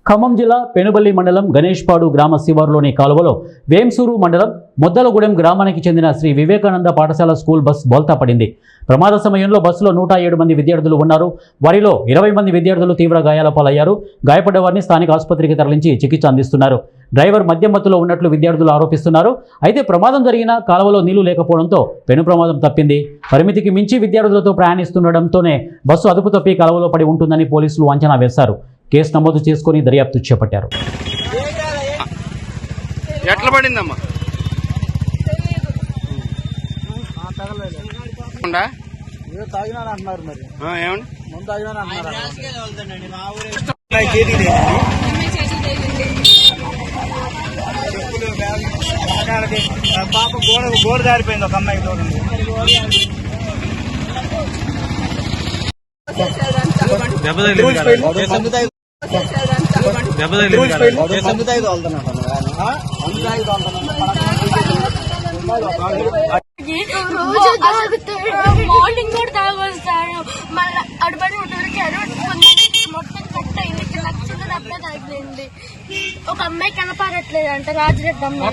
ఖమ్మం జిల్లా పెనుబల్లి మండలం గణేష్పాడు గ్రామ శివారులోని కాలువలో వేంసూరు మండలం మొద్దలగూడెం గ్రామానికి చెందిన శ్రీ వివేకానంద పాఠశాల స్కూల్ బస్ బోల్తా పడింది. ప్రమాద సమయంలో బస్సులో 107 మంది విద్యార్థులు ఉన్నారు. వారిలో 20 మంది విద్యార్థులు తీవ్ర గాయాల పాలయ్యారు. గాయపడ్డ వారిని స్థానిక ఆసుపత్రికి తరలించి చికిత్స అందిస్తున్నారు. డ్రైవర్ మద్యం మత్తులో ఉన్నట్లు విద్యార్థులు ఆరోపిస్తున్నారు. అయితే ప్రమాదం జరిగిన కాలువలో నీళ్లు లేకపోవడంతో పెను ప్రమాదం తప్పింది. పరిమితికి మించి విద్యార్థులతో ప్రయాణిస్తుండటంతోనే బస్సు అదుపు తప్పి కాలువలో పడి ఉంటుందని పోలీసులు అంచనా వేశారు. కేసు నమోదు చేసుకుని దర్యాప్తు చేపట్టారు. ఎట్లా పడిందమ్మా? తాగినారంటున్నారు మరి ఏమండి ముందు తాగినారంటున్నారు. పాప గోడ జారిపోయింది ఒక అమ్మాయి మార్నింగ్ కూడా తాగొస్తాడు. మళ్ళీ అడబడి మొత్తం కట్ అయింది. చిన్న దెబ్బే తగిలింది. ఒక అమ్మాయి కనపడట్లేదు అంట. రాజరెడ్డి అమ్మాయి.